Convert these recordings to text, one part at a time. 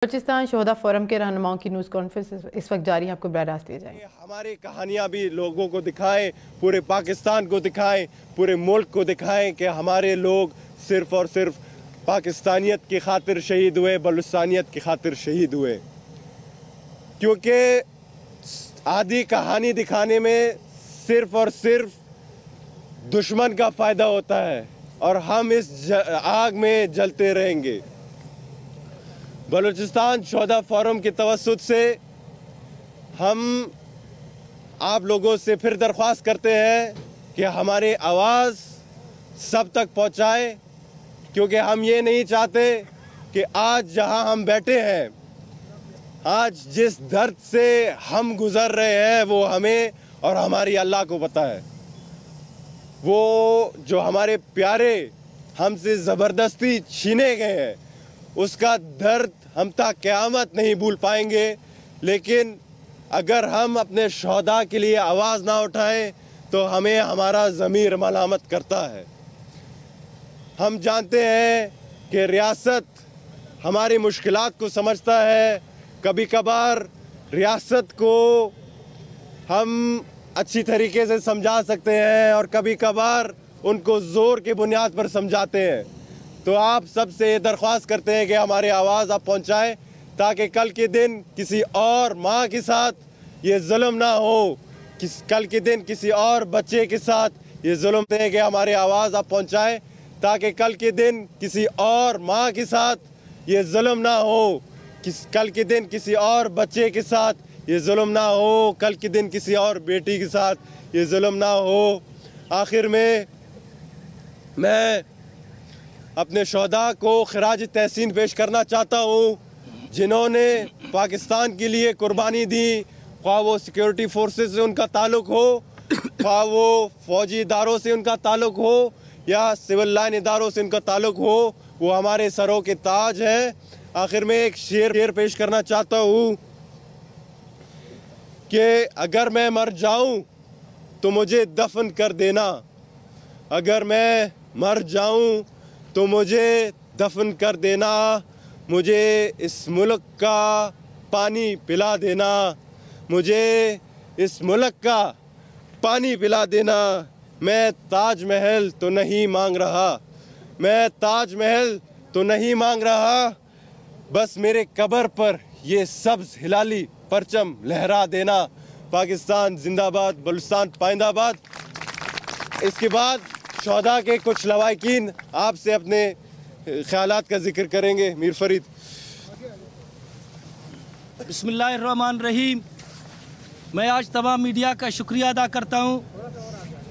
بلوچستان شہداء فورم کے رہنماؤں کی نیوز کانفرنس اس وقت جاری ہے، آپ کو براہ راست دیا جائے. ہماری کہانیاں بھی لوگوں کو دکھائیں، پورے پاکستان کو دکھائیں، پورے ملک کو دکھائیں کہ ہمارے لوگ صرف اور صرف پاکستانیت کی خاطر شہید ہوئے، بلوچستانیت کی خاطر شہید ہوئے. کیونکہ آدھی کہانی دکھانے میں صرف اور صرف دشمن کا فائدہ ہوتا ہے اور ہم اس آگ میں جلتے رہیں گے. بلوچستان شہداء فورم کے توسط سے ہم آپ لوگوں سے پھر درخواست کرتے ہیں کہ ہماری آواز سب تک پہنچائیں، کیونکہ ہم یہ نہیں چاہتے کہ آج جہاں ہم بیٹھے ہیں، آج جس درد سے ہم گزر رہے ہیں وہ ہمیں اور ہماری اللہ کو پتہ ہے. وہ جو ہمارے پیارے ہم سے زبردستی چھینے گئے ہیں، اس کا درد ہم تا قیامت نہیں بھول پائیں گے. لیکن اگر ہم اپنے شہداء کے لیے آواز نہ اٹھائیں تو ہمیں ہمارا ضمیر ملامت کرتا ہے. ہم جانتے ہیں کہ ریاست ہماری مشکلات کو سمجھتا ہے. کبھی کبھار ریاست کو ہم اچھی طریقے سے سمجھا سکتے ہیں اور کبھی کبھار ان کو زور کی بنیاد پر سمجھاتے ہیں. تو آپ سب سے یہ درخواست کرتے ہیں کہ ہماری آواز آپ پہنچائیں تاکہ کل کے دن کسی اور ماں کے ساتھ یہ ظلم نہ ہو، کل کے دن کسی اور بچے کے ساتھ یہ ظلم ہے کہ ہماری آواز آپ پہنچائیں تاکہ کل کے دن کسی اور ماں کے ساتھ یہ ظلم نہ ہو، کل کے دن کسی اور بچے کے ساتھ یہ ظلم نہ ہو، کل کے دن کسی اور بیٹی کے ساتھ یہ ظلم نہ ہو. آخر میں اپنے شہداء کو خراج تحسین پیش کرنا چاہتا ہوں جنہوں نے پاکستان کے لیے قربانی دی، خواہ وہ سیکیورٹی فورسز سے ان کا تعلق ہو، خواہ وہ فوجی اداروں سے ان کا تعلق ہو یا سول لائن اداروں سے ان کا تعلق ہو. وہ ہمارے سروں کے تاج ہیں. آخر میں ایک شعر پیش کرنا چاہتا ہوں کہ اگر میں مر جاؤں تو مجھے دفن کر دینا، اگر میں مر جاؤں تو مجھے دفن کر دینا، مجھے اس ملک کا پانی پلا دینا، مجھے اس ملک کا پانی پلا دینا. میں تاج محل تو نہیں مانگ رہا، میں تاج محل تو نہیں مانگ رہا، بس میرے قبر پر یہ سبز ہلالی پرچم لہرا دینا. پاکستان زندہ باد، بلوچستان پائندہ آباد. اس کے بعد شہداء کے کچھ لواحقین آپ سے اپنے خیالات کا ذکر کریں گے. میر فرید. بسم اللہ الرحمن الرحیم. میں آج تمام میڈیا کا شکریہ ادا کرتا ہوں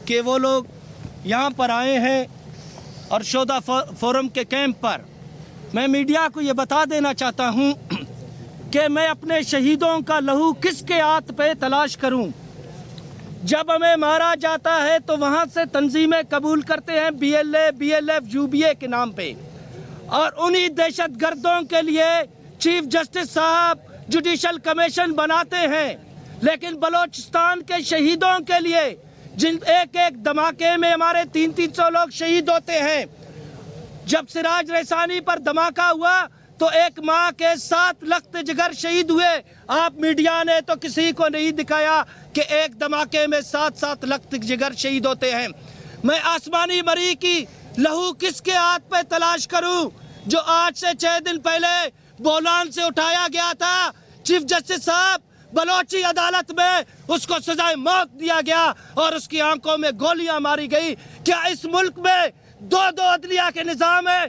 کہ وہ لوگ یہاں پر آئے ہیں اور شہداء فورم کے کیمپ پر. میں میڈیا کو یہ بتا دینا چاہتا ہوں کہ میں اپنے شہیدوں کا لہو کس کے ہاتھ پہ تلاش کروں. جب ہمیں مارا جاتا ہے تو وہاں سے تنظیمیں قبول کرتے ہیں BLA BLF UBA کے نام پہ، اور انہی دہشت گردوں کے لیے چیف جسٹس صاحب جوڈیشل کمیشن بناتے ہیں. لیکن بلوچستان کے شہیدوں کے لیے جن ایک دھماکے میں ہمارے 300 لوگ شہید ہوتے ہیں. جب سراج رسانی پر دھماکہ ہوا تو ایک ماں کے 7 لخت جگر شہید ہوئے. آپ میڈیا نے تو کسی کو نہیں دکھایا کہ ایک دھماکے میں 7 لخت جگر شہید ہوتے ہیں. میں آسمانی مری کی لہو کس کے ہاتھ پہ تلاش کروں جو آج سے 6 دن پہلے بولان سے اٹھایا گیا تھا. چیف جسٹس صاحب بلوچی عدالت میں اس کو سزائے موت دیا گیا اور اس کی آنکھوں میں گولیاں ماری گئی. کیا اس ملک میں دو عدلیہ کے نظام ہے؟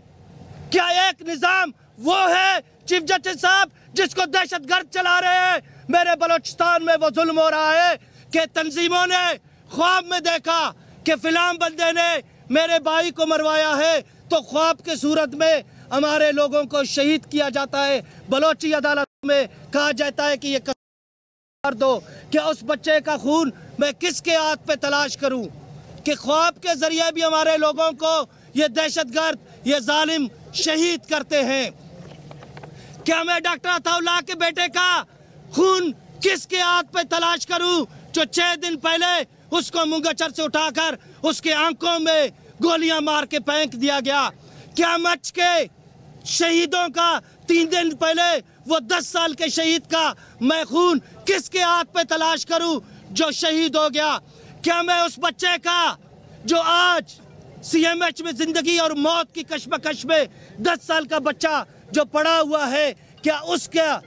کیا ایک نظام وہ ہے چیف جسٹس صاحب جس کو دہشت گرد چلا رہے ہیں؟ میرے بلوچستان میں وہ ظلم ہو رہا ہے کہ تنظیموں نے خواب میں دیکھا کہ فلاں بندے نے میرے بھائی کو مروایا ہے تو خواب کے صورت میں ہمارے لوگوں کو شہید کیا جاتا ہے. بلوچی عدالت میں کہا جاتا ہے کہ یہ کر دو. کیا اس بچے کا خون میں کس کے ہاتھ پہ تلاش کروں کہ خواب کے ذریعے بھی ہمارے لوگوں کو یہ دہشت گرد یہ ظالم شہید کرتے ہیں؟ کیا میں ڈاکٹر عطا اللہ کے بیٹے کا خون کس کے ہاتھ پہ تلاش کروں جو 6 دن پہلے اس کو منگچر سے اٹھا کر اس کے آنکھوں میں گولیاں مار کے پھینک دیا گیا؟ کیا مچ کے شہیدوں کا 3 دن پہلے وہ 10 سال کے شہید کا میں خون کس کے ہاتھ پہ تلاش کروں جو شہید ہو گیا؟ کیا میں اس بچے کا جو آج سی ایم ایچ میں زندگی اور موت کی کشمکش میں 10 سال کا بچہ جو پڑا ہوا ہے، کیا اس کا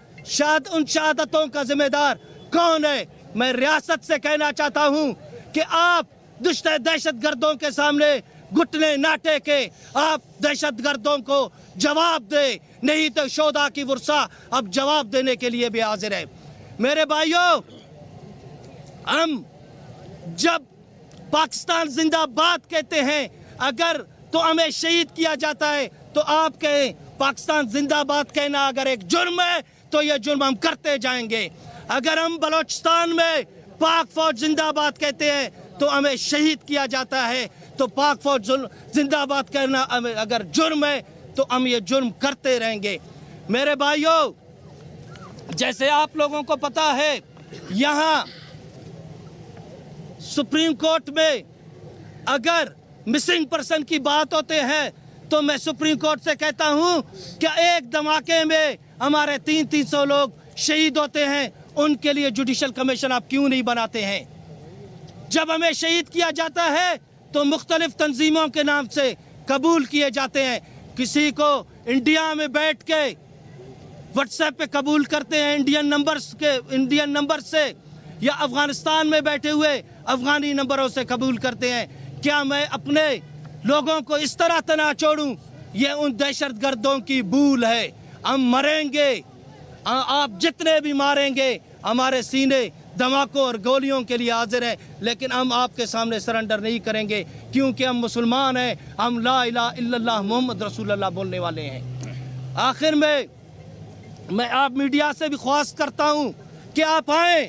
ان شہادتوں کا ذمہ دار کون ہے؟ میں ریاست سے کہنا چاہتا ہوں کہ آپ دہشت گردوں کے سامنے گھٹنے نہ ٹیکے، آپ دہشت گردوں کو جواب دے، نہیں تو شہداء کی ورثہ اب جواب دینے کے لیے بھی حاضر ہے۔ میرے بھائیوں، ہم جب پاکستان زندہ باد کہتے ہیں، اگر تو ہمیں شہید کیا جاتا ہے تو آپ کہیں پاکستان زندہ باد کہنا اگر ایک جرم ہے تو یہ جرم ہم کرتے جائیں گے۔ اگر ہم بلوچستان میں پاک فوج زندہ باد کہتے ہیں تو ہمیں شہید کیا جاتا ہے، تو پاک فوج زندہ باد کہنا اگر جرم ہے تو ہم یہ جرم کرتے رہیں گے۔ میرے بھائیوں، جیسے آپ لوگوں کو پتا ہے، یہاں سپریم کورٹ میں اگر مسنگ پرسن کی بات ہوتے ہیں تو میں سپریم کورٹ سے کہتا ہوں کہ ایک دھماکے میں ہمارے 300 لوگ شہید ہوتے ہیں، ان کے لیے جوڈیشل کمیشن آپ کیوں نہیں بناتے ہیں؟ جب ہمیں شہید کیا جاتا ہے تو مختلف تنظیموں کے نام سے قبول کیے جاتے ہیں، کسی کو انڈیا میں بیٹھ کے واٹس ایپ پہ قبول کرتے ہیں انڈین نمبر سے، یا افغانستان میں بیٹھے ہوئے افغانی نمبروں سے قبول کرتے ہیں۔ کیا میں اپنے لوگوں کو اس طرح نہ چھوڑوں؟ یہ ان دہشت گردوں کی بھول ہے۔ ہم مریں گے، آپ جتنے بھی ماریں گے، ہمارے سینے دھماکوں اور گولیوں کے لیے حاضر ہیں، لیکن ہم آپ کے سامنے سرنڈر نہیں کریں گے، کیونکہ ہم مسلمان ہیں، ہم لا الہ الا اللہ محمد رسول اللہ بولنے والے ہیں۔ آخر میں آپ میڈیا سے بھی خواہش کرتا ہوں کہ آپ آئیں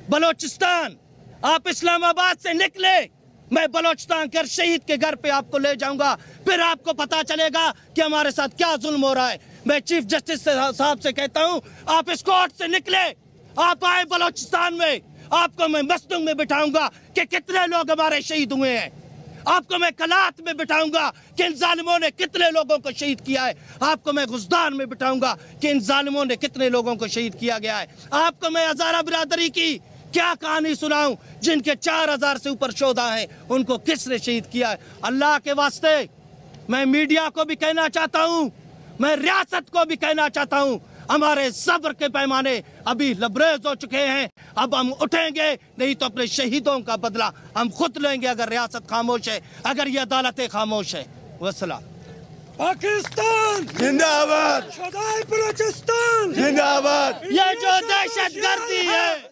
بلوچستان، آپ اسلام آباد سے نکلے، میں بلوچستان کے شہید کے گھر پہ آپ کو لے جاؤں گا، پھر آپ کو پتا چلے گا کہ ہمارے ساتھ کیا ظلم ہو رہا ہے۔ میں چیف جسٹس صاحب سے کہتا ہوں، آپ اس کورٹ سے نکلے، آپ آئے بلوچستان میں، آپ کو میں مستنگ میں بٹھاؤں گا کہ کتنے لوگ ہمارے شہید ہوئے ہیں، آپ کو میں کلات میں بٹھاؤں گا کہ ان ظالموں نے کتنے لوگوں کو شہید کیا ہے، آپ کو میں غزدان میں بٹھاؤں گا کہ ان ظالموں نے کتنے لوگوں کو شہید کیا گیا ہے، آپ کو میں ہزارہ برادری کی کیا کہانی سناؤں جن کے 4000 سے اوپر شہداء ہیں، ان کو کس نے شہید کیا ہے۔ اللہ کے واسطے میں میڈیا کو بھی کہنا چاہتا ہوں، میں ریاست کو بھی کہنا چاہتا ہوں، ہمارے صبر کے پیمانے ابھی لبریز ہو چکے ہیں، اب ہم اٹھیں گے، نہیں تو اپنے شہیدوں کا بدلہ ہم خود لیں گے اگر ریاست خاموش ہے، اگر یہ عدالتیں خاموش ہے۔ والسلام۔ پاکستان زندہ آباد، شہدائے بلوچستان زندہ آباد۔ یہ جو دہشت گردی ہے،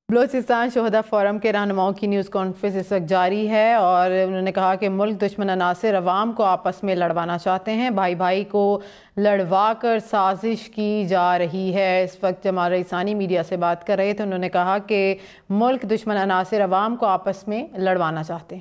بلوچستان شہداء فورم کے رہنماؤں کی نیوز کانفرنس اس وقت جاری ہے، اور انہوں نے کہا کہ ملک دشمن عناصر عوام کو آپس میں لڑوانا چاہتے ہیں، بھائی بھائی کو لڑوا کر سازش کی جا رہی ہے۔ اس وقت جمال رئیسانی میڈیا سے بات کر رہے تھے، انہوں نے کہا کہ ملک دشمن عناصر عوام کو آپس میں لڑوانا چاہتے ہیں۔